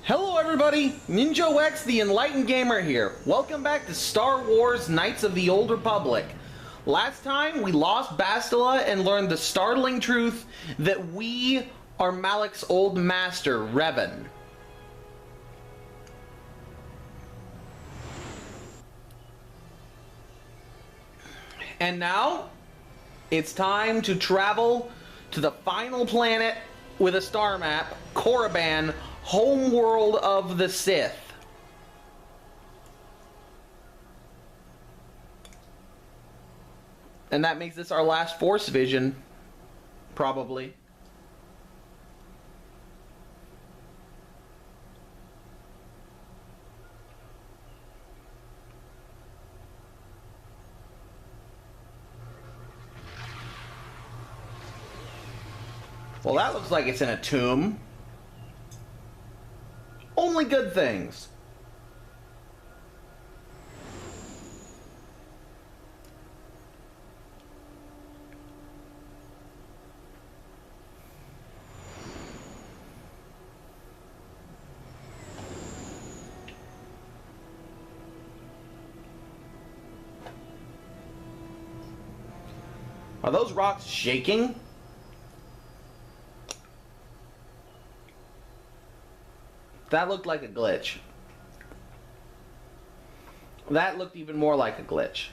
Hello everybody, NinjaX the Enlightened Gamer here. Welcome back to Star Wars Knights of the Old Republic. Last time we lost Bastila and learned the startling truth that we are Malak's old master, Revan. And now, it's time to travel to the final planet with a star map, Korriban, homeworld of the Sith. And that makes this our last Force vision, probably. Well, that looks like it's in a tomb. Only good things. Are those rocks shaking? That looked like a glitch. That looked even more like a glitch.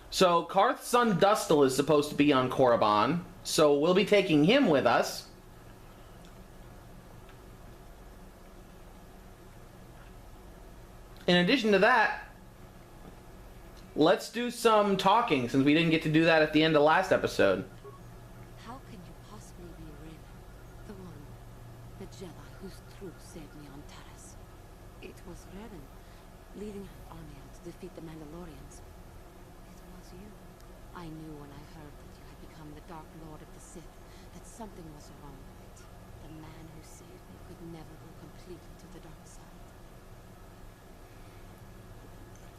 So, Karth's son Dustil is supposed to be on Korriban, so we'll be taking him with us. In addition to that, let's do some talking, since we didn't get to do that at the end of last episode. How can you possibly be Revan? The one, the Jedi whose truth saved me on Taras. It was Revan, leading an army out to defeat the Mandalorians. It was you. I knew when I heard that you had become the Dark Lord of the Sith, that something was wrong with it. The man who saved me could never go completely to the dark side.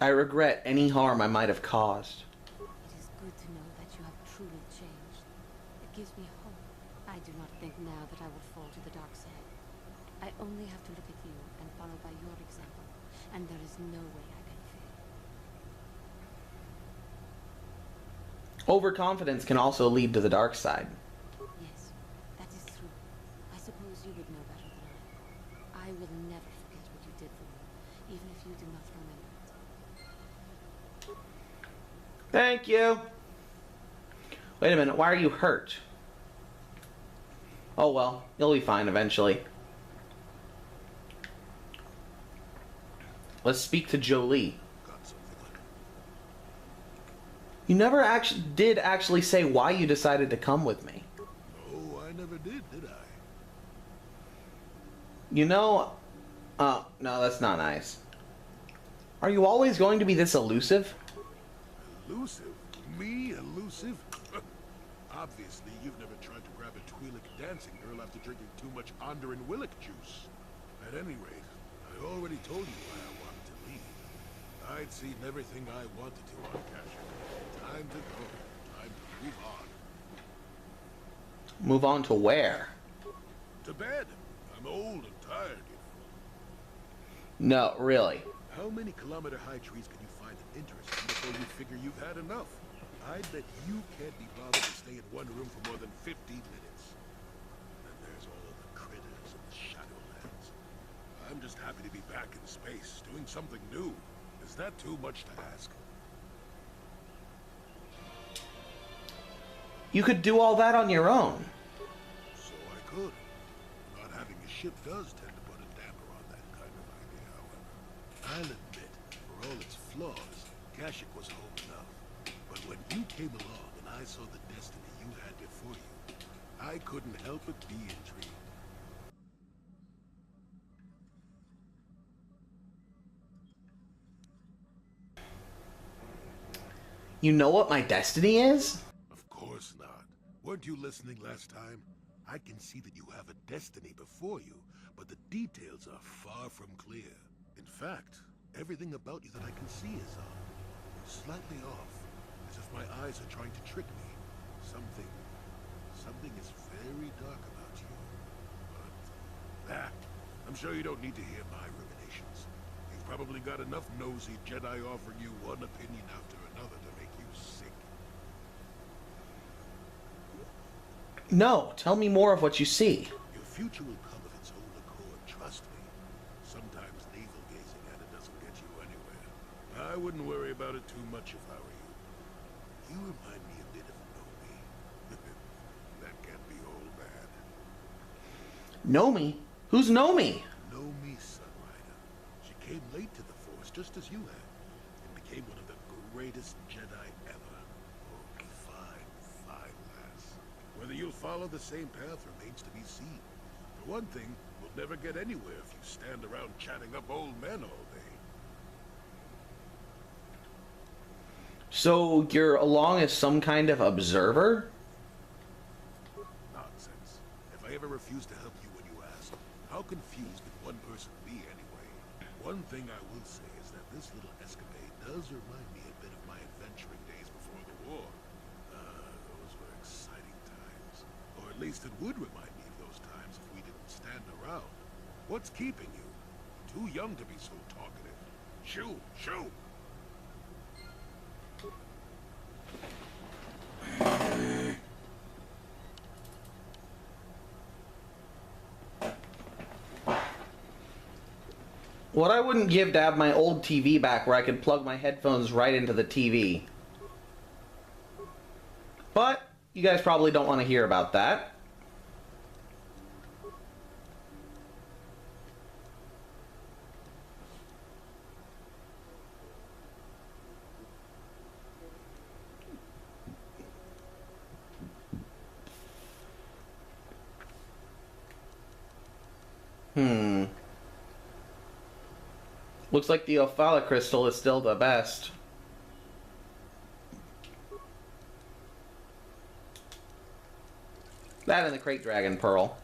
I regret any harm I might have caused. It is good to know that you have truly changed. It gives me hope. I do not think now that I will fall to the dark side. I only have to look at you and follow by your example, and there is no way I can fail. Overconfidence can also lead to the dark side. Yes, that is true. I suppose you would know better than I. I will never forget what you did for me, even if you do not remember it. Thank you. Wait a minute, why are you hurt? Oh well, you'll be fine eventually. Let's speak to Jolie. You never actually say why you decided to come with me. No, I never did I? You know... Oh, no, that's not nice. Are you always going to be this elusive? Elusive? Me elusive? Obviously, you've never tried to grab a Twi'lek dancing girl after drinking too much Onderan Willick juice. At any rate, I already told you why I wanted to leave. I'd seen everything I wanted to on Kashyyyk. Time to go. Time to move on. Move on to where? To bed. I'm old and tired, you No, know. really. How many kilometer-high trees can you find interesting before you figure you've had enough? I bet you can't be bothered to stay in one room for more than 15 minutes. And there's all the critters and the Shadowlands. I'm just happy to be back in space, doing something new. Is that too much to ask? You could do all that on your own. So I could. Not having a ship does tend to put a damper on that kind of idea, however. I'll admit, for all its flaws, Kashyyyk was home enough. But when you came along and I saw the destiny you had before you, I couldn't help but be intrigued. You know what my destiny is? Of course not. Weren't you listening last time? I can see that you have a destiny before you, but the details are far from clear. In fact, everything about you that I can see is slightly off, as if my eyes are trying to trick me. Something is very dark about you. But I'm sure you don't need to hear my ruminations. You've probably got enough nosy Jedi offering you one opinion after another to make you sick. No, tell me more of what you see. Your future will come of its own accord, trust me. Sometimes navel-gazing at it doesn't get you anywhere. I wouldn't worry about it too much if I were you. You remind me a bit of Nomi. That can't be all bad. Nomi? Who's Nomi? Nomi, Sunrider. She came late to the Force, just as you had, and became one of the greatest Jedi ever. Oh, fine, fine lass. Whether you'll follow the same path remains to be seen. For one thing, we'll never get anywhere if you stand around chatting up old men all day. So you're along as some kind of observer? Nonsense. If I ever refuse to help you when you ask, how confused could one person be anyway? One thing I will say is that this little escapade does remind me a bit of my adventuring days before the war. Those were exciting times. Or at least it would remind me of those times if we didn't stand around. What's keeping you? Too young to be so talkative. Shoo! Shoo! What I wouldn't give to have my old TV back where I could plug my headphones right into the TV. But you guys probably don't want to hear about that. Looks like the Ophala crystal is still the best. That and the Crate Dragon Pearl.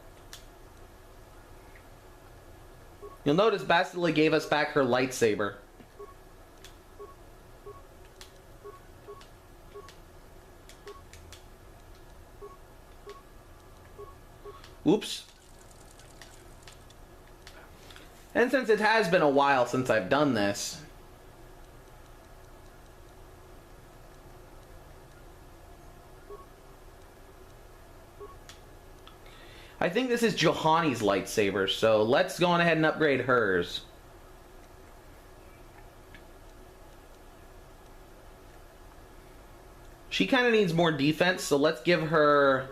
You'll notice Bastila gave us back her lightsaber. Oops. And since it has been a while since I've done this, I think this is Johanni's lightsaber, so let's go on ahead and upgrade hers. She kind of needs more defense, so let's give her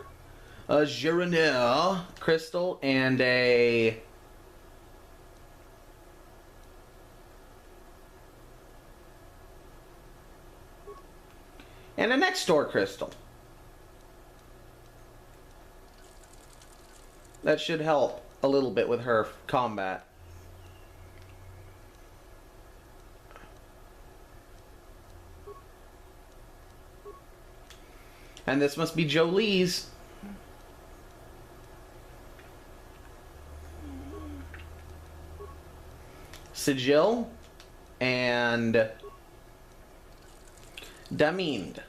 a Gironel crystal and a... and a next door crystal. That should help a little bit with her combat. And this must be Jolie's. Sigil and Damind.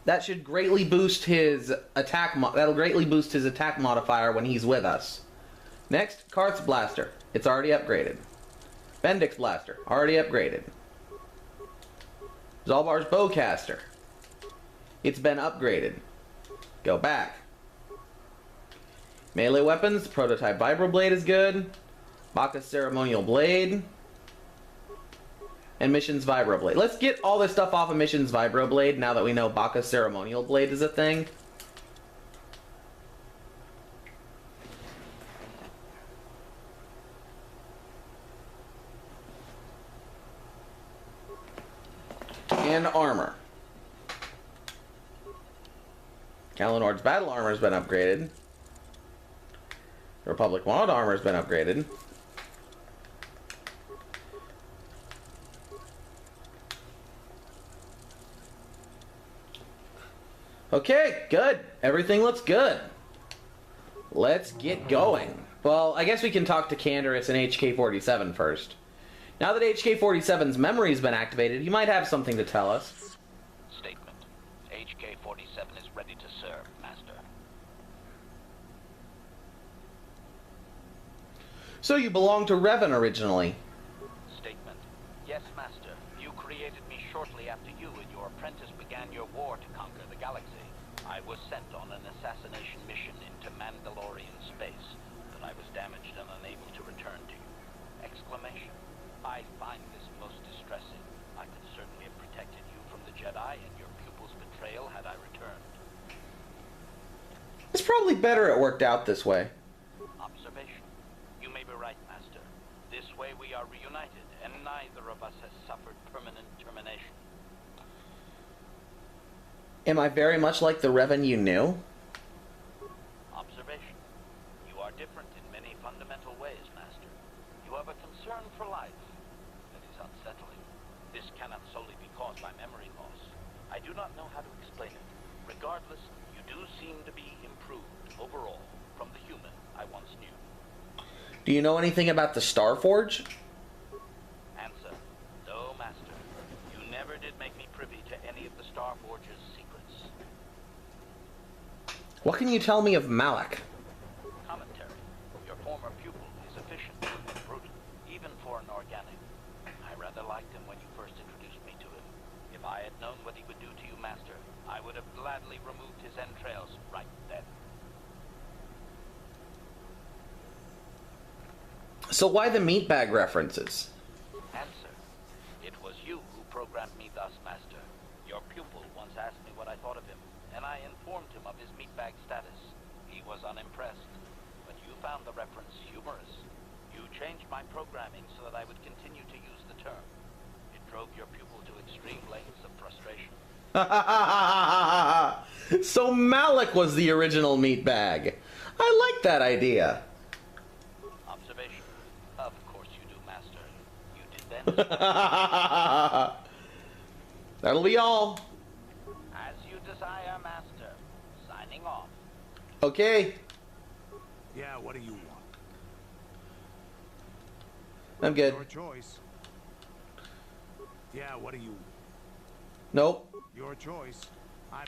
That should greatly boost his attack. That'll greatly boost his attack modifier when he's with us. Next, Karth's Blaster. It's already upgraded. Bendix Blaster. Already upgraded. Zalbar's Bowcaster. It's been upgraded. Go back. Melee weapons. Prototype Vibroblade is good. Baccha's Ceremonial Blade. And Mission's Vibroblade. Let's get all this stuff off of Mission's Vibroblade now that we know Baccha's Ceremonial Blade is a thing. And armor. Kalinord's battle armor has been upgraded. Republic mod armor has been upgraded. Okay, good. Everything looks good. Let's get going. Well, I guess we can talk to Canderous and HK-47 first. Now that HK-47's memory's been activated, he might have something to tell us. Statement. HK-47 is ready to serve, Master. So you belonged to Revan originally. Statement. Yes, Master. You created me shortly after you and your apprentice began your war to conquer the galaxy. I was sent on an assassination mission into Mandalorian space, but I was damaged and unable to return to you. Exclamation. I find this most distressing. I could certainly have protected you from the Jedi and your pupil's betrayal had I returned. It's probably better it worked out this way. Observation. You may be right, Master. This way we are reunited, and neither of us has suffered permanent termination. Am I very much like the Revan you knew? Observation. You are different in many fundamental ways, Master. You have a concern for life that is unsettling. This cannot solely be caused by memory loss. I do not know how to explain it. Regardless, you do seem to be improved overall from the human I once knew. Do you know anything about the Star Forge? Answer. No, Master. You never did make me privy to any of the Star Forge's secrets. What can you tell me of Malak? Commentary. Your former pupil is efficient and brutal, even for an organic. I rather liked him when you first introduced me to him. If I had known what he would do to you, Master, I would have gladly removed his entrails right then. So why the meatbag references? Answer. It was you who programmed me thus, Master. Your pupil once asked me what I thought of him, and I informed him of his meatbag status. He was unimpressed, but you found the reference humorous. You changed my programming so that I would continue to use the term. It drove your pupil to extreme lengths of frustration. So Malak was the original meatbag. I like that idea. Observation. Of course you do, Master. You did then. That'll be all. As you desire, Master. Signing off. Okay. Yeah, what do you want? I'm good. Your choice. Yeah, what do you... Nope. Your choice. I...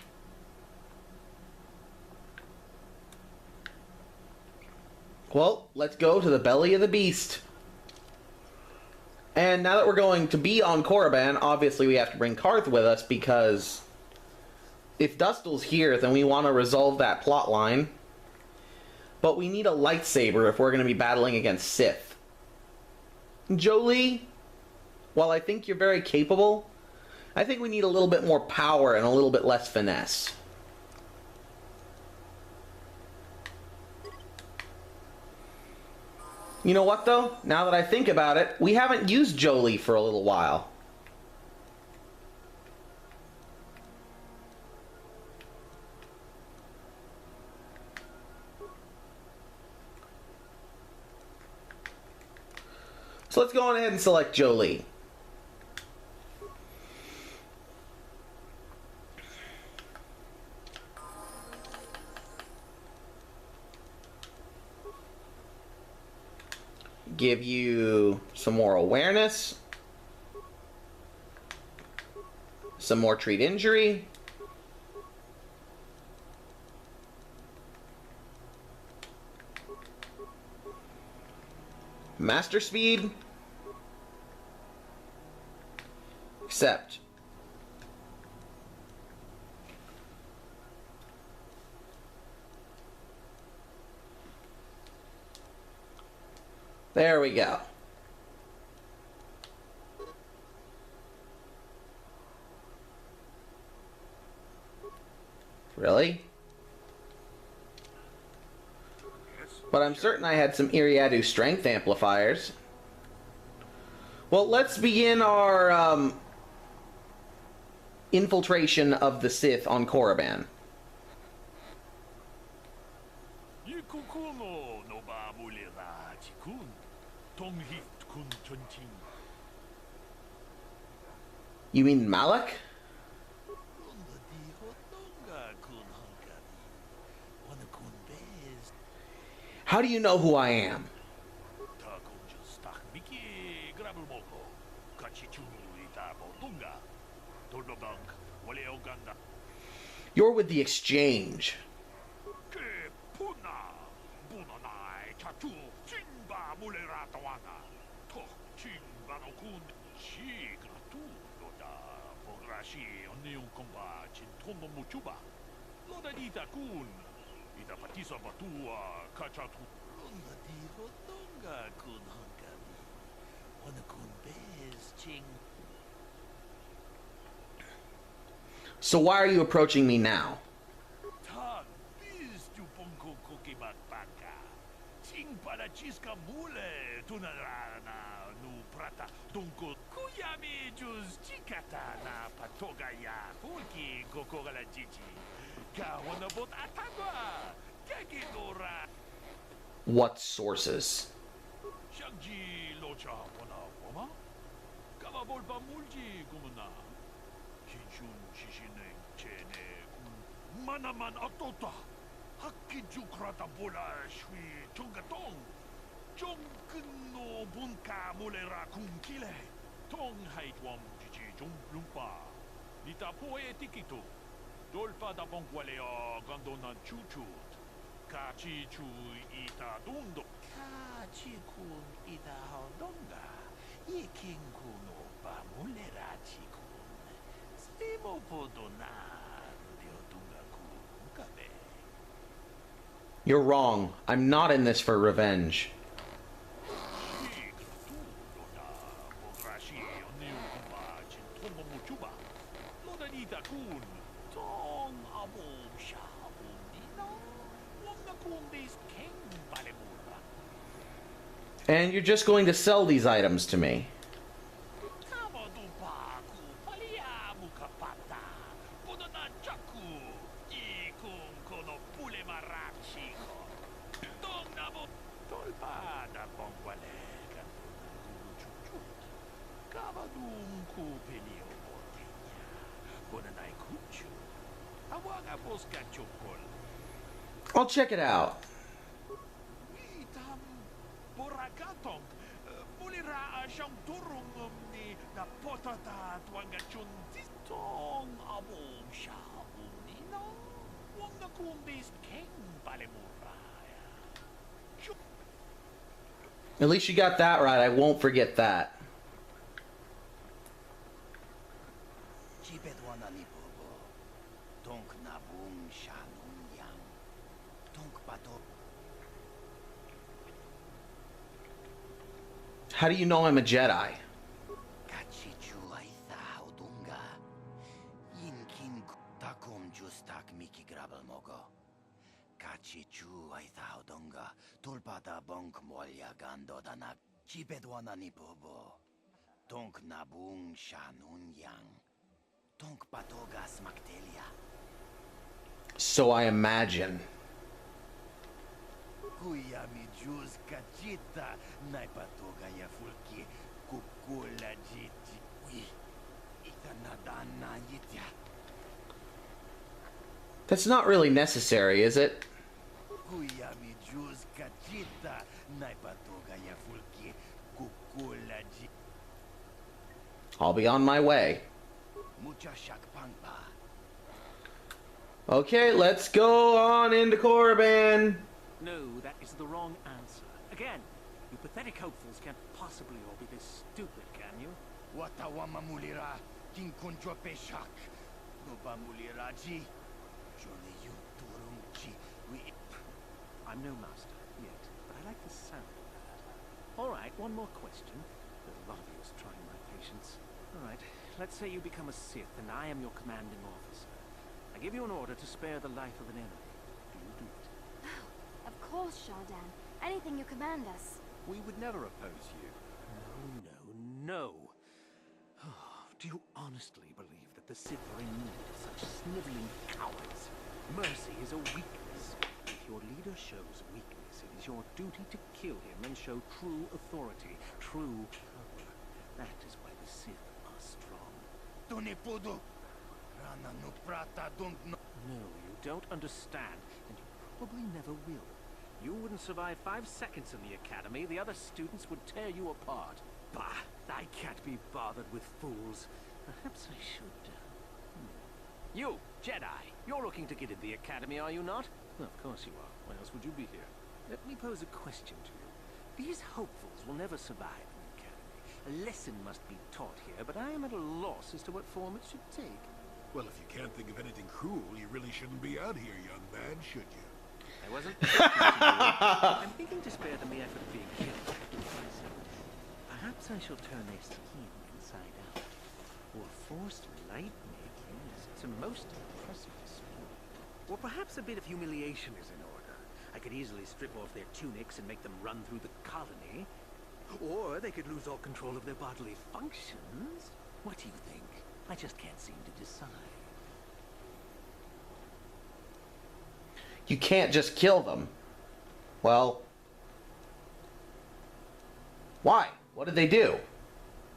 Well, let's go to the belly of the beast. And now that we're going to be on Korriban, obviously we have to bring Karth with us, because if Dustel's here, then we want to resolve that plot line. But we need a lightsaber if we're going to be battling against Sith. Jolie, while I think you're very capable, I think we need a little bit more power and a little bit less finesse. You know what, though? Now that I think about it, we haven't used Jolie for a little while. So let's go on ahead and select Jolie. Give you some more awareness, some more treat injury, master speed, accept. There we go. Really? But I'm certain I had some Iriadu strength amplifiers. Well, let's begin our infiltration of the Sith on Korriban. You mean Malak? How do you know who I am? You're with the Exchange. mulera tawana. Tok ching bano kun chi gratu loda pograshi onion komba chin tomo muchuba. Loda dita kun. Ita patisa batua kachatu. Loda di rodonga kun hankami. Wana kun bez ching. So why are you approaching me now? Tag biz tu ponko koki bakbaka. Ching para chiska mule tunarana nu prata donko kuyami juz chikata na patoga ya fulki kokogala chichi. Ka wana bot atagwa. Kagidora. What sources? Shagji locha wana wama. Kama bolba mulji kumuna. Shinshun shishine chene manaman atota. Hakiju krata bola shui chungatong. Jonkin no bunka mulera kunkile. Tong haitwam chichi jumplumpa. Nita poe tikito. Dolpa da bonkwaleo gandona chuchut. Kachi chu ita dundo. Kachi kun ita haldonga. Yekin kuno ba mulera chikun. Stimo podona. Diodunga kun kabe. You're wrong. I'm not in this for revenge. And you're just going to sell these items to me. I'll check it out. At least you got that right. I won't forget that. How do you know I'm a Jedi? So I imagine. Kuyami juz kachita naipatoga ya fulki kukula jiti ui itanadana yitya. That's not really necessary, is it? Kuyami juz kachita naipatoga ya fulki kukula jiti. I'll be on my way. Mucha shakpangpa. Okay, let's go on into Korriban. No, that is the wrong answer. Again, you pathetic hopefuls can't possibly all be this stupid, can you? Watawama mulira kinkunjo peshak. Noba mulira ji. Jole you turumchi. I'm no master yet, but I like the sound of that. All right, one more question. There's a lot of you is trying my patience. All right, let's say you become a Sith and I am your commanding officer. I give you an order to spare the life of an enemy. Do you do it? Of course, Shardan. Anything you command us. We would never oppose you. No. Do you honestly believe that the Sith are in need of such sniveling cowards? Mercy is a weakness. If your leader shows weakness, it is your duty to kill him and show true authority, true power. That is why the Sith are strong. Tunipudu. Rana no prata don't know. No, you don't understand, and you probably never will. You wouldn't survive 5 seconds in the academy. The other students would tear you apart. Bah! I can't be bothered with fools. Perhaps I should. You, Jedi! You're looking to get into the academy, are you not? Well, of course you are. Why else would you be here? Let me pose a question to you. These hopefuls will never survive in the academy. A lesson must be taught here, but I am at a loss as to what form it should take. Well, if you can't think of anything cruel, you really shouldn't be out here, young man, should you? I wasn't thinking to you. I'm thinking to spare them the effort of being killed. Perhaps I shall turn their skin inside out. Or forced light making. It's a most impressive display. Or perhaps a bit of humiliation is in order. I could easily strip off their tunics and make them run through the colony. Or they could lose all control of their bodily functions. What do you think? I just can't seem to decide. You can't just kill them. Well, why? What did they do?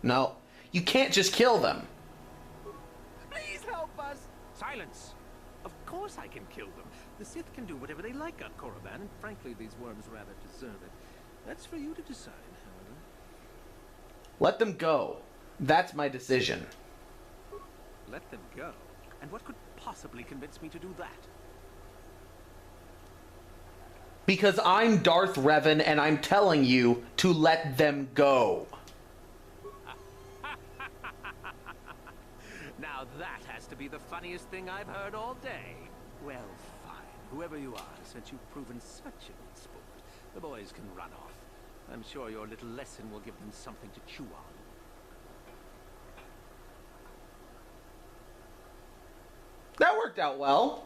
No, you can't just kill them. Please help us! Silence! Of course I can kill them. The Sith can do whatever they like on Korriban, and frankly, these worms rather deserve it. That's for you to decide, however. Let them go. That's my decision. Let them go? And what could possibly convince me to do that? Because I'm Darth Revan and I'm telling you to let them go. Now that has to be the funniest thing I've heard all day. Well, fine. Whoever you are, since you've proven such a good sport, the boys can run off. I'm sure your little lesson will give them something to chew on. That worked out well.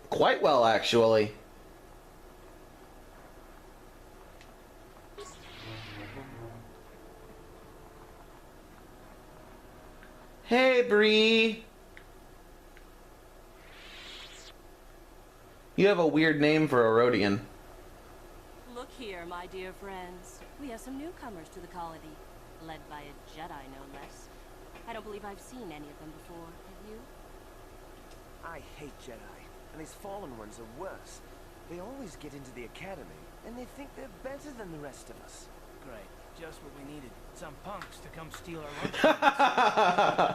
Quite well, actually. Hey, Bree. You have a weird name for a Rhodian. Look here, my dear friends. We have some newcomers to the colony, led by a Jedi, no less. I don't believe I've seen any of them before. Have you? I hate Jedi, and these fallen ones are worse. They always get into the academy, and they think they're better than the rest of us. Great. Just what we needed. Some punks to come steal our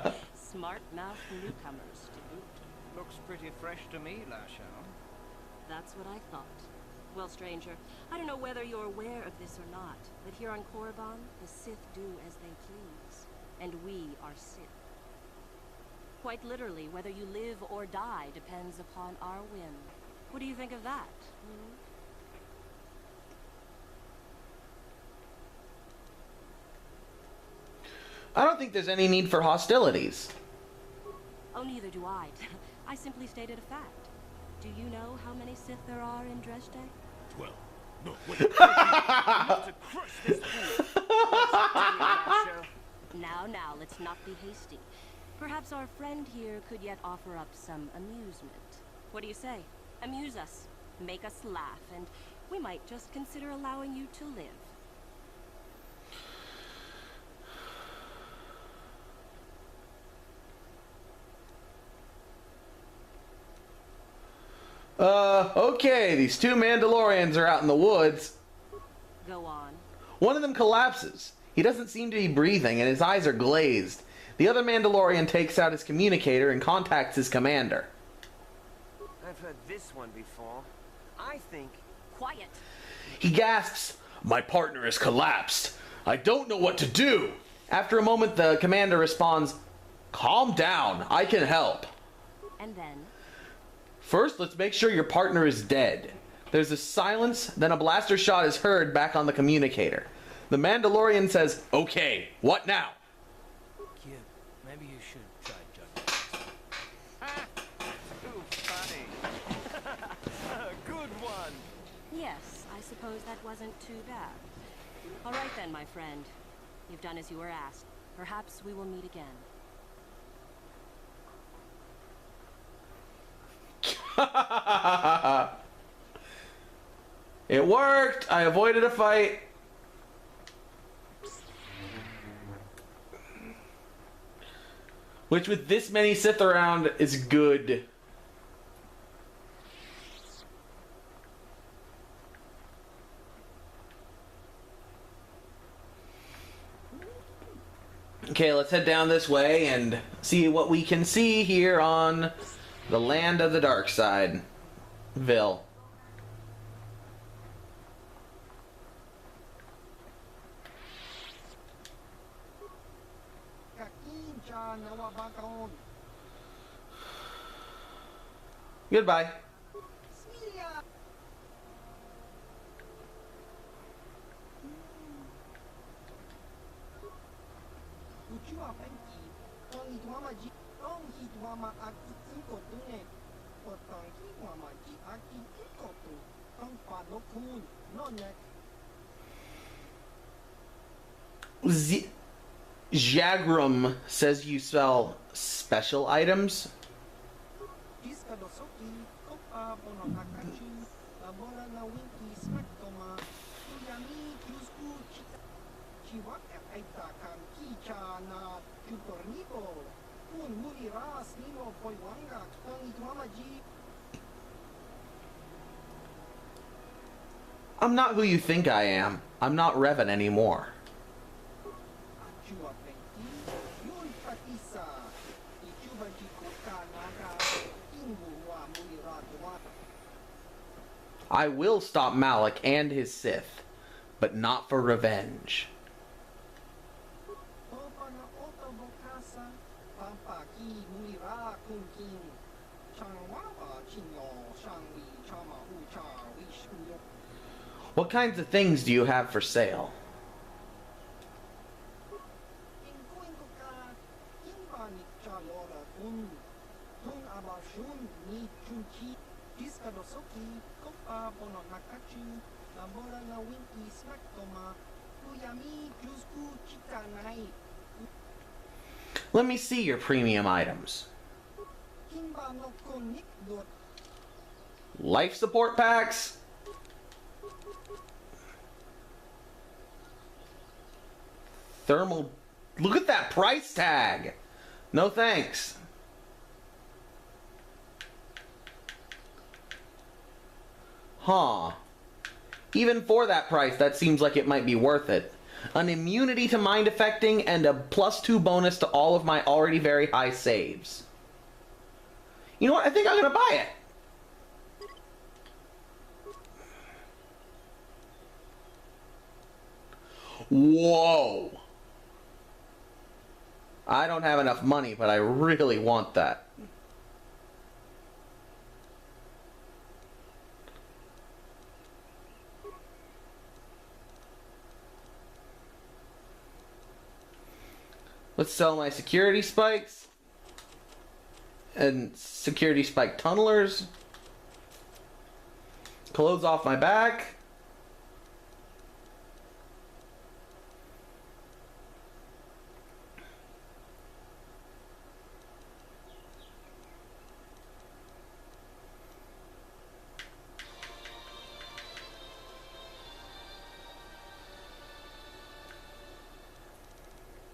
lunch. Smart-mouthed newcomers to boot. Looks pretty fresh to me, Lashao. That's what I thought. Well, stranger, I don't know whether you're aware of this or not, but here on Korriban, the Sith do as they please. And we are Sith. Quite literally, whether you live or die depends upon our whim. What do you think of that? I don't think there's any need for hostilities. Oh, neither do I. I simply stated a fact. Do you know how many Sith there are in Dresde? 12. No, wait. Not to crush this fool! Now, let's not be hasty. Perhaps our friend here could yet offer up some amusement. What do you say? Amuse us, make us laugh, and we might just consider allowing you to live. Okay, these two Mandalorians are out in the woods. Go on. One of them collapses. He doesn't seem to be breathing, and his eyes are glazed. The other Mandalorian takes out his communicator and contacts his commander. I've heard this one before. I think... Quiet. He gasps, "My partner has collapsed. I don't know what to do." After a moment, the commander responds, "Calm down. I can help." And then? First, let's make sure your partner is dead. There's a silence, then a blaster shot is heard back on the communicator. The Mandalorian says, "Okay, what now?" Kid, maybe you should try juggling. Too funny. Good one. Yes, I suppose that wasn't too bad. All right then, my friend. You've done as you were asked. Perhaps we will meet again. It worked! I avoided a fight. Which, with this many Sith around, is good. Okay, let's head down this way and see what we can see here on the land of the dark side. Ville. Goodbye. Jagrum says you sell special items. I'm not who you think I am. I'm not Revan anymore. I will stop Malik and his Sith, but not for revenge. What kinds of things do you have for sale? Let me see your premium items. Life support packs? Thermal... Look at that price tag! No thanks. Huh. Even for that price, that seems like it might be worth it. An immunity to mind affecting and a +2 bonus to all of my already very high saves. You know what? I think I'm gonna buy it. Whoa. I don't have enough money, but I really want that. Let's sell my security spikes and security spike tunnelers. Clothes off my back.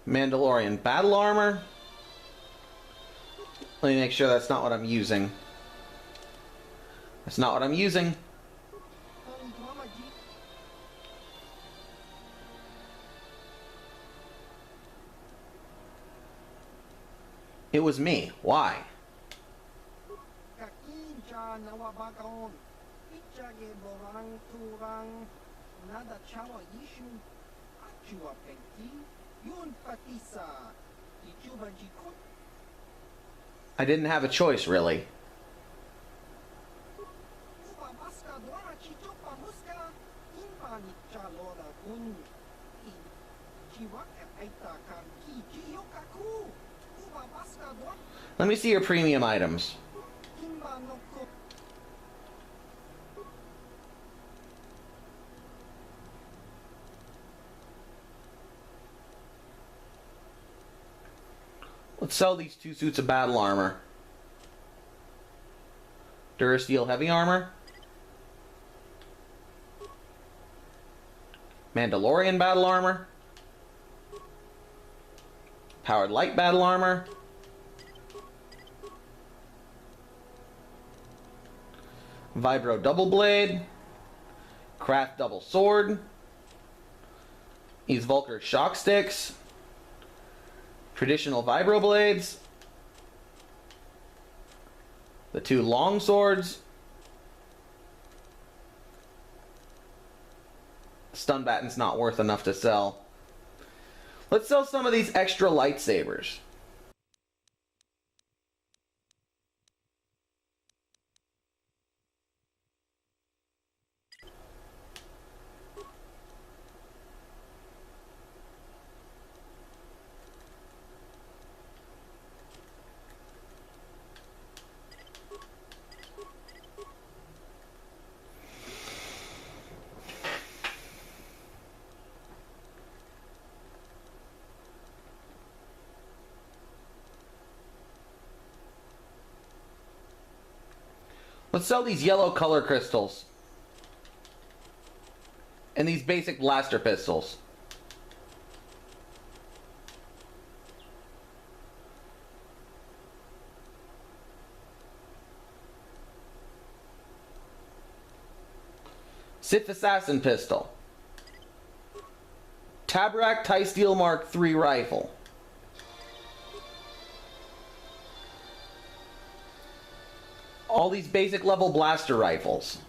Mandalorian battle armor. Let me make sure that's not what I'm using. That's not what I'm using. It was me. Why? I didn't have a choice, really. Let me see your premium items. Let's sell these 2 suits of battle armor. Durasteel heavy armor. Mandalorian battle armor. Powered light battle armor. Vibro double blade. Craft double sword. These Vulcar shock sticks. Traditional vibro blades. The 2 long swords. Stun batten's not worth enough to sell. Let's sell some of these extra lightsabers. Let's sell these yellow color crystals. And these basic blaster pistols. Sith Assassin Pistol. Tabarak TIE Steel Mark III Rifle. All these basic level blaster rifles.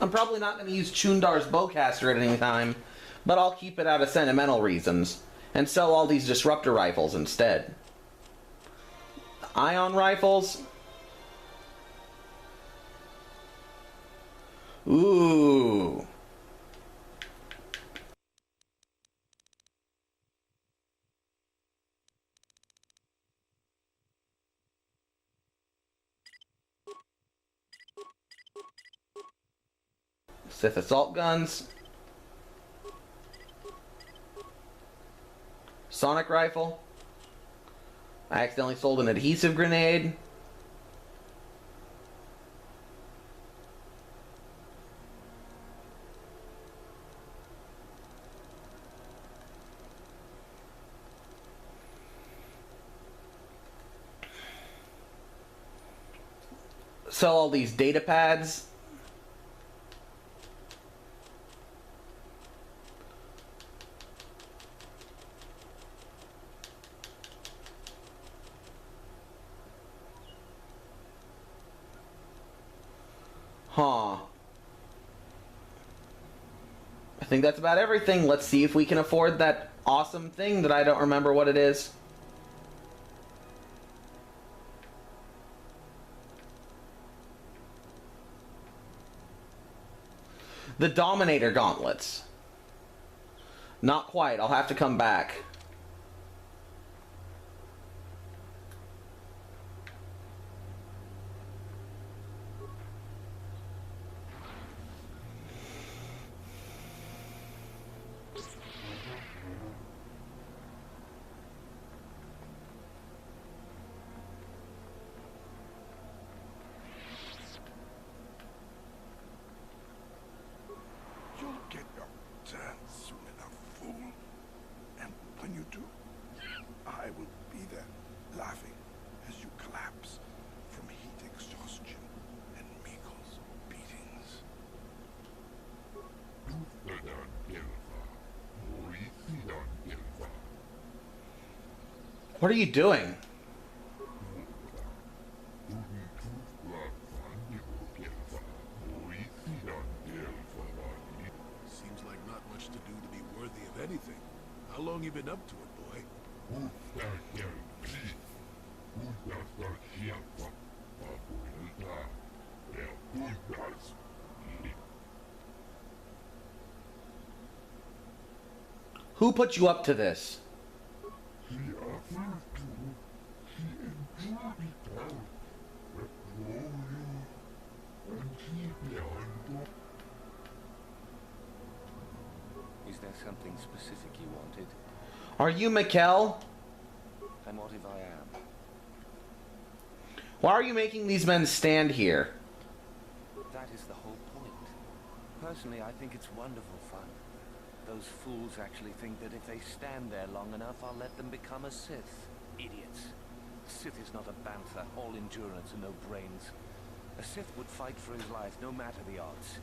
I'm probably not going to use Chundar's bowcaster at any time, but I'll keep it out of sentimental reasons and sell all these disruptor rifles instead. Ion rifles. Ooh. Sith assault guns. Sonic rifle. I accidentally sold an adhesive grenade. Sell all these data pads. Huh. I think that's about everything. Let's see if we can afford that awesome thing that I don't remember what it is. The Dominator Gauntlets. Not quite. I'll have to come back. You'll get your turn soon enough, fool. And when you do, I will be there, laughing as you collapse from heat exhaustion and Meagle's beatings. What are you doing? Seems like not much to do to be worthy of anything. How long you been up to it, boy? Who put you up to this? Is there something specific you wanted? Are you Mikkel? And what if I am? Why are you making these men stand here? That is the whole point. Personally, I think it's wonderful fun. Those fools actually think that if they stand there long enough, I'll let them become a Sith. Idiots. A Sith is not a bantha, all endurance and no brains. A Sith would fight for his life, no matter the odds.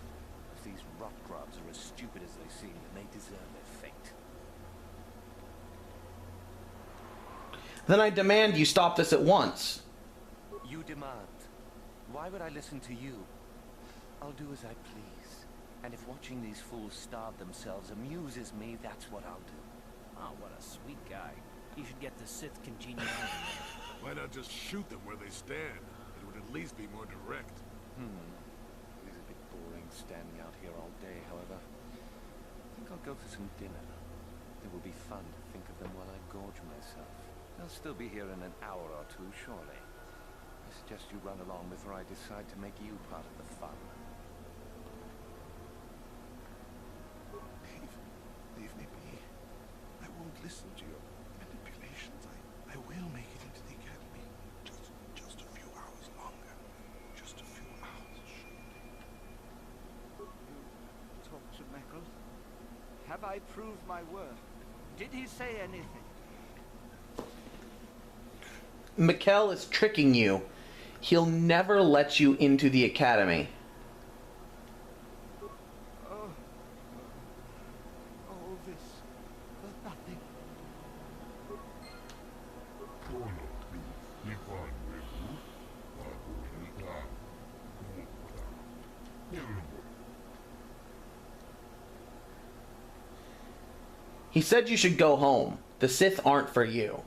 If these rot grubs are as stupid as they seem, then they deserve their fate. Then I demand you stop this at once. You demand. Why would I listen to you? I'll do as I please. And if watching these fools starve themselves amuses me, that's what I'll do. Oh, what a sweet guy. You should get the Sith congeniality. Why not just shoot them where they stand? It would at least be more direct. It is a bit boring standing out here all day, however. I think I'll go for some dinner. It will be fun to think of them while I gorge myself. They'll still be here in an hour or two, surely. I suggest you run along before I decide to make you part of the fun. Leave me be. I won't listen to your manipulations. I prove my worth. Did he say anything? Mikkel is tricking you. He'll never let you into the academy. Oh. All this for nothing. He said you should go home. The Sith aren't for you.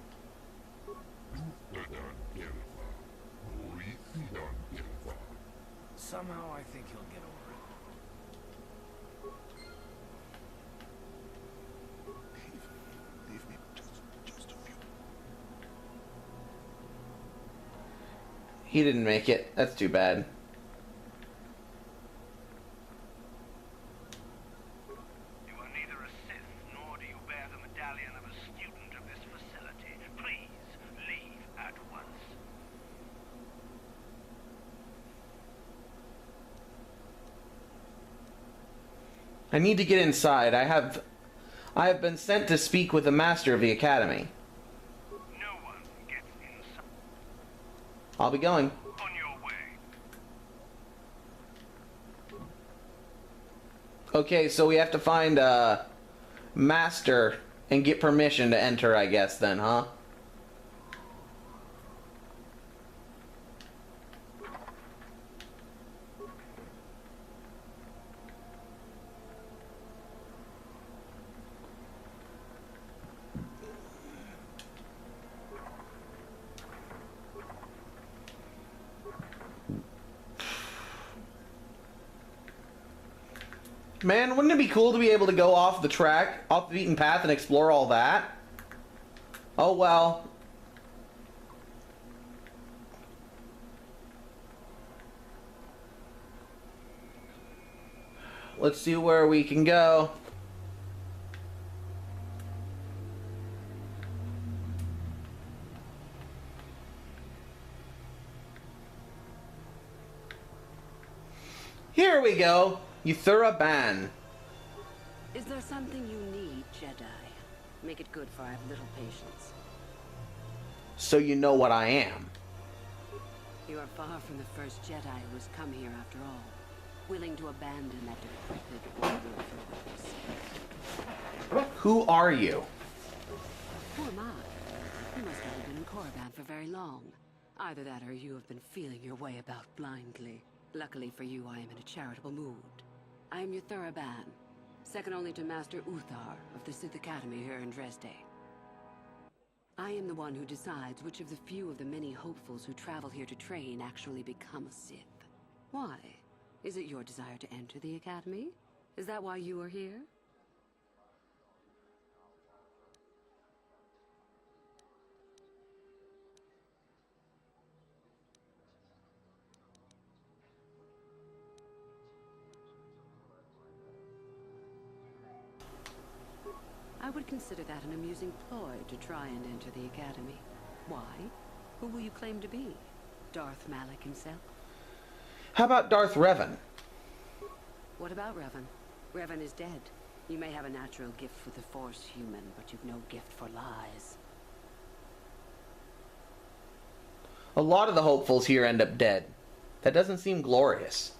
Somehow I think he'll get over it. Leave me just a few. He didn't make it. That's too bad. You are neither a Sith, nor do you bear the medallion of a student of this facility. Please, leave at once. I need to get inside. I have been sent to speak with the master of the academy. No one gets inside. I'll be going. On your way. Okay, so we have to find a master and get permission to enter, I guess, then, huh? Man, wouldn't it be cool to be able to go off the track, off the beaten path, and explore all that? Oh well. Let's see where we can go. Here we go. Yuthura Ban. Is there something you need, Jedi? Make it good, for I have little patience. So you know what I am. You are far from the first Jedi who has come here after all, willing to abandon that decrepit order for witness. Who are you? Who am I? You must not have been in Korriban for very long. Either that or you have been feeling your way about blindly. Luckily for you, I am in a charitable mood. I am Yuthura Ban, second only to Master Uthar of the Sith Academy here in Dresde. I am the one who decides which of the few of the many hopefuls who travel here to train actually become a Sith. Why? Is it your desire to enter the Academy? Is that why you are here? I would consider that an amusing ploy to try and enter the Academy. Why? Who will you claim to be? Darth Malik himself? How about Darth Revan? What about Revan? Revan is dead. You may have a natural gift for the Force, human, but you've no gift for lies. A lot of the hopefuls here end up dead. That doesn't seem glorious.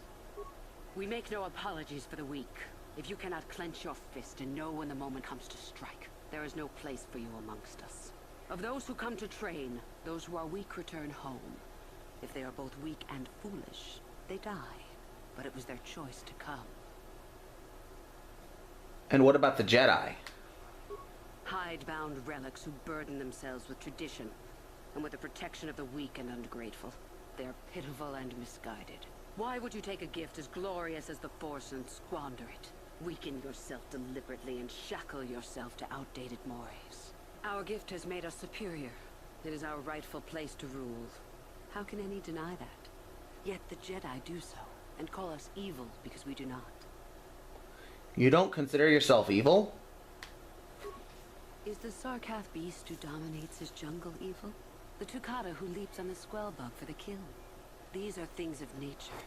We make no apologies for the weak. If you cannot clench your fist and know when the moment comes to strike, there is no place for you amongst us. Of those who come to train, those who are weak return home. If they are both weak and foolish, they die. But it was their choice to come. And what about the Jedi? Hidebound relics who burden themselves with tradition and with the protection of the weak and ungrateful. They are pitiful and misguided. Why would you take a gift as glorious as the Force and squander it? Weaken yourself deliberately and shackle yourself to outdated mores. Our gift has made us superior. It is our rightful place to rule. How can any deny that? Yet the Jedi do so, and call us evil because we do not. You don't consider yourself evil? Is the Sarkath beast who dominates his jungle evil? The Tukata who leaps on the Squellbug for the kill? These are things of nature,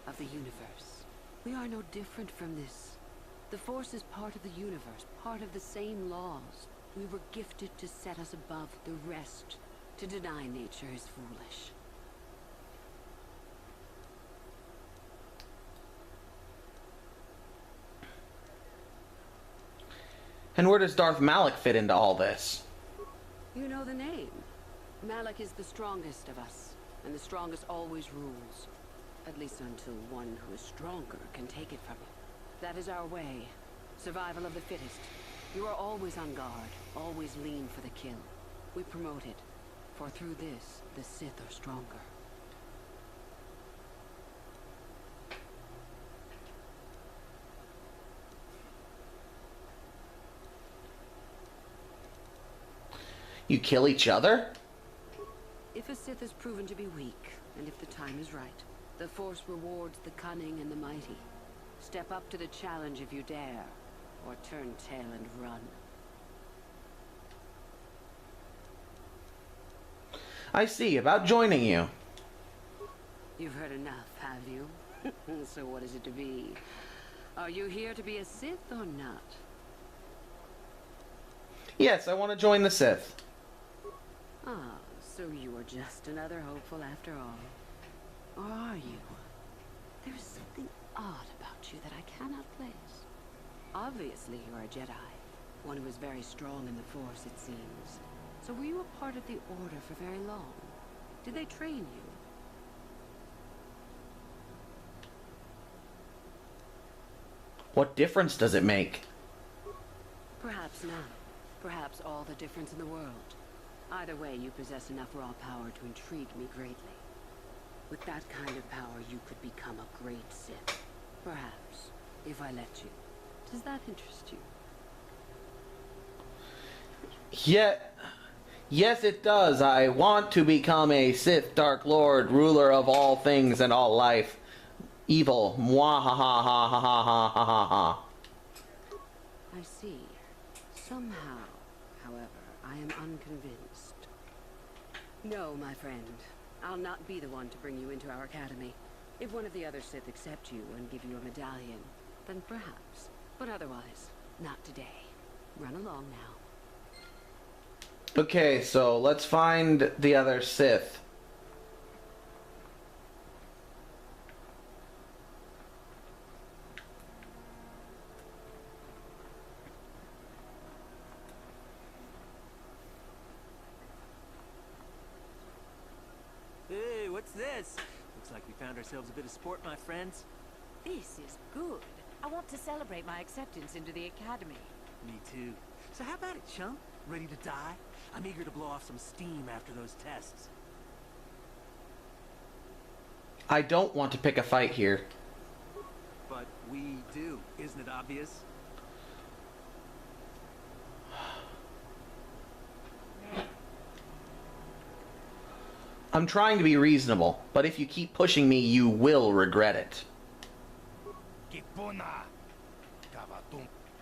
of the universe. We are no different from this. The Force is part of the universe, part of the same laws. We were gifted to set us above the rest. To deny nature is foolish. And where does Darth Malak fit into all this? You know the name. Malak is the strongest of us, and the strongest always rules. At least until one who is stronger can take it from you. That is our way. Survival of the fittest. You are always on guard, always lean for the kill. We promote it, for through this, the Sith are stronger. You kill each other? If a Sith is proven to be weak, and if the time is right, the Force rewards the cunning and the mighty. Step up to the challenge if you dare, or turn tail and run. I see, about joining you. You've heard enough, have you? So what is it to be? Are you here to be a Sith or not? Yes, I want to join the Sith. Ah, so you are just another hopeful after all. Or are you? There is something odd about you that I cannot place. Obviously you are a Jedi. One who is very strong in the Force, it seems. So were you a part of the Order for very long? Did they train you? What difference does it make? Perhaps none. Perhaps all the difference in the world. Either way, you possess enough raw power to intrigue me greatly. With that kind of power, you could become a great Sith. Perhaps, if I let you. Does that interest you? Yes, it does. I want to become a Sith Dark Lord, ruler of all things and all life. Evil. Mwahahahahahahaha. I see. Somehow, however, I am unconvinced. No, my friend. I'll not be the one to bring you into our academy. If one of the other Sith accept you and give you a medallion, then perhaps. But otherwise, not today. Run along now. Okay, so let's find the other Sith. Hey, what's this? Looks like we found ourselves a bit of sport, my friends. This is good. I want to celebrate my acceptance into the academy. Me too. So how about it, chump? Ready to die? I'm eager to blow off some steam after those tests. I don't want to pick a fight here. But we do, isn't it obvious? I'm trying to be reasonable, but if you keep pushing me, you will regret it.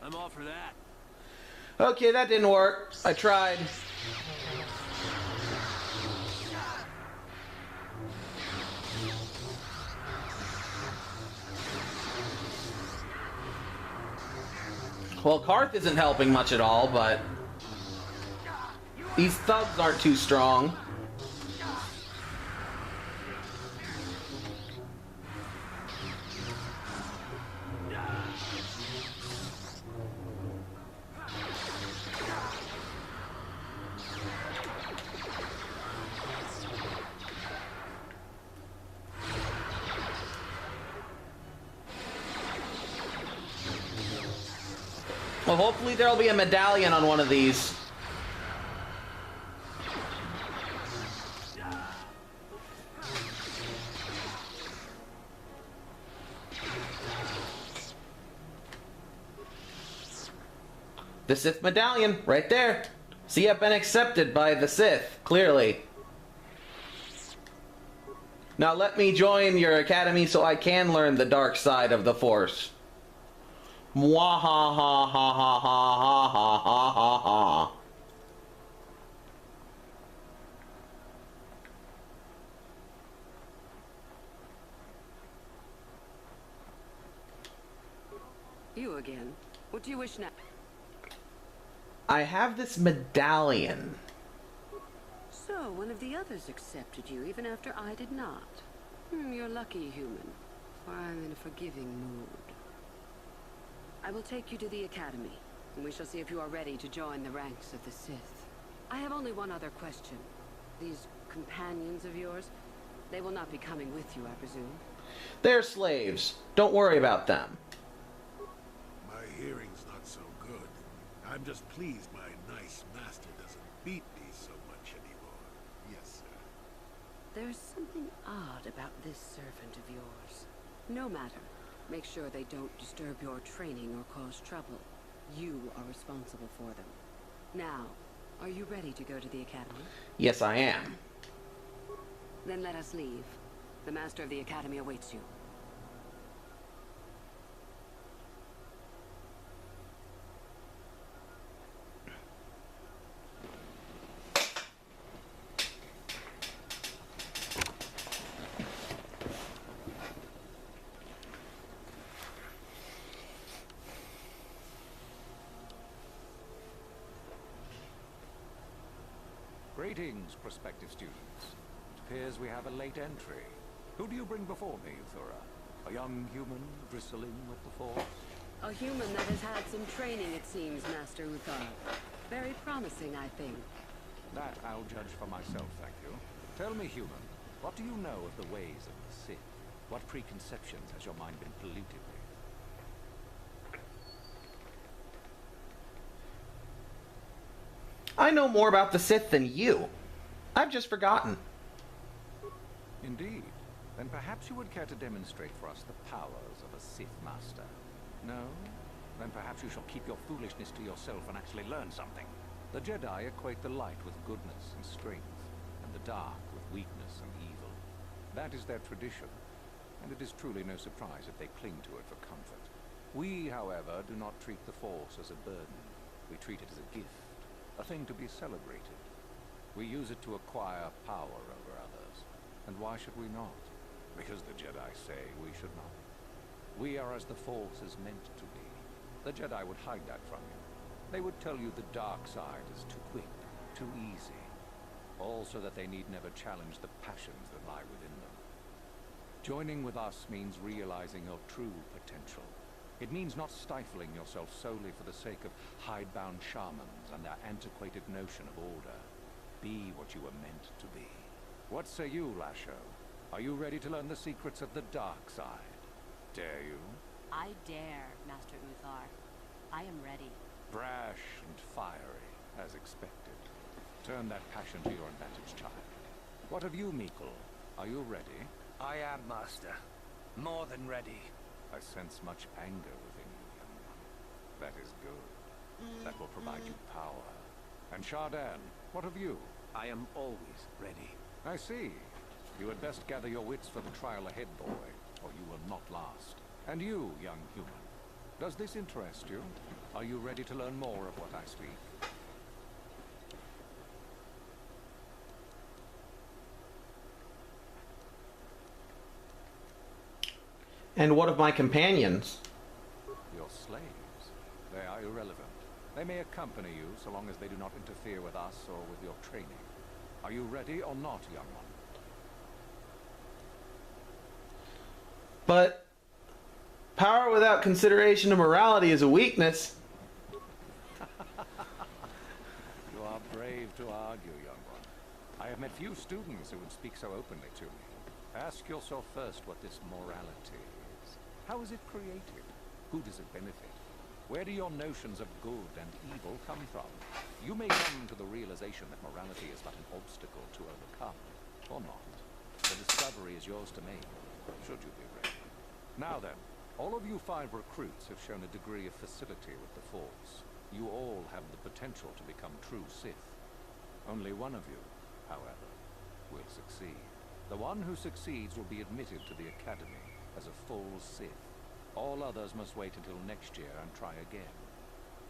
I'm all for that. Okay, that didn't work. I tried. Well, Karth isn't helping much at all, but these thugs aren't too strong. Well, hopefully there'll be a medallion on one of these. The Sith medallion, right there. See, I've been accepted by the Sith, clearly. Now let me join your academy so I can learn the dark side of the Force. Mwahahahahahahahaha. You again. What do you wish now? I have this medallion. So, one of the others accepted you, even after I did not. You're lucky, human, for I'm in a forgiving mood. I will take you to the Academy, and we shall see if you are ready to join the ranks of the Sith. I have only one other question. These companions of yours, they will not be coming with you, I presume? They're slaves. Don't worry about them. My hearing's not so good. I'm just pleased my nice master doesn't beat me so much anymore. Yes, sir. There's something odd about this servant of yours. No matter. Make sure they don't disturb your training or cause trouble. You are responsible for them. Now, are you ready to go to the Academy? Yes, I am. Then let us leave. The Master of the Academy awaits you. Greetings, prospective students. It appears we have a late entry. Who do you bring before me, Uthura? A young human bristling with the Force? A human that has had some training, it seems, Master Uthar. Very promising, I think. That I'll judge for myself, thank you. Tell me, human, what do you know of the ways of the Sith? What preconceptions has your mind been polluted with? I know more about the Sith than you. I've just forgotten. Indeed. Then perhaps you would care to demonstrate for us the powers of a Sith Master. No? Then perhaps you shall keep your foolishness to yourself and actually learn something. The Jedi equate the light with goodness and strength, and the dark with weakness and evil. That is their tradition, and it is truly no surprise if they cling to it for comfort. We, however, do not treat the Force as a burden. We treat it as a gift, a thing to be celebrated. We use it to acquire power over others. And why should we not? Because the Jedi say we should not. We are as the Force is meant to be. The Jedi would hide that from you. They would tell you the dark side is too quick, too easy. All so that they need never challenge the passions that lie within them. Joining with us means realizing your true potential. It means not stifling yourself solely for the sake of hidebound shamans and their antiquated notion of order. Be what you were meant to be. What say you, Lasho? Are you ready to learn the secrets of the dark side? Dare you? I dare, Master Uthar. I am ready. Brash and fiery, as expected. Turn that passion to your advantage, child. What of you, Mikkel? Are you ready? I am, Master. More than ready. I sense much anger within you, young one. That is good. That will provide you power. And Shardan, what of you? I am always ready. I see. You had best gather your wits for the trial ahead, boy, or you will not last. And you, young human, does this interest you? Are you ready to learn more of what I speak? And what of my companions? Your slaves. They are irrelevant. They may accompany you so long as they do not interfere with us or with your training. Are you ready or not, young one? But power without consideration of morality is a weakness. You are brave to argue, young one. I have met few students who would speak so openly to me. Ask yourself first what this morality is. How is it created? Who does it benefit? Where do your notions of good and evil come from? You may come to the realization that morality is but an obstacle to overcome, or not. The discovery is yours to make, should you be ready. Now then, all of you 5 recruits have shown a degree of facility with the Force. You all have the potential to become true Sith. Only one of you, however, will succeed. The one who succeeds will be admitted to the Academy as a full Sith. All others must wait until next year and try again,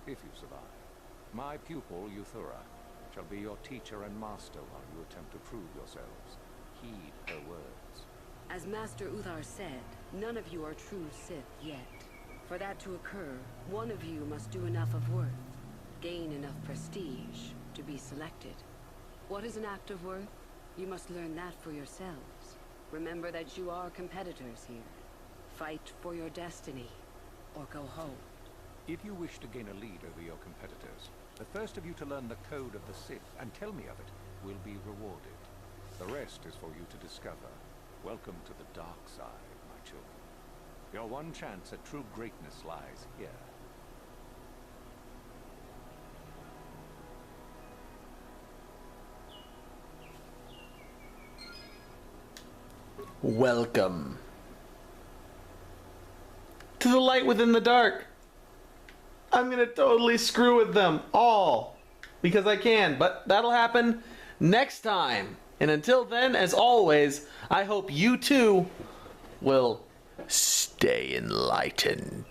if you survive. My pupil, Uthura, shall be your teacher and master while you attempt to prove yourselves. Heed her words. As Master Uthar said, none of you are true Sith yet. For that to occur, one of you must do enough of worth, gain enough prestige, to be selected. What is an act of worth? You must learn that for yourselves. Remember that you are competitors here. Fight for your destiny, or go home. If you wish to gain a lead over your competitors, the first of you to learn the code of the Sith and tell me of it will be rewarded. The rest is for you to discover. Welcome to the dark side, my children. Your one chance at true greatness lies here. Welcome to the light within the dark. I'm gonna totally screw with them all because I can, but that'll happen next time. And until then, as always, I hope you too will stay enlightened.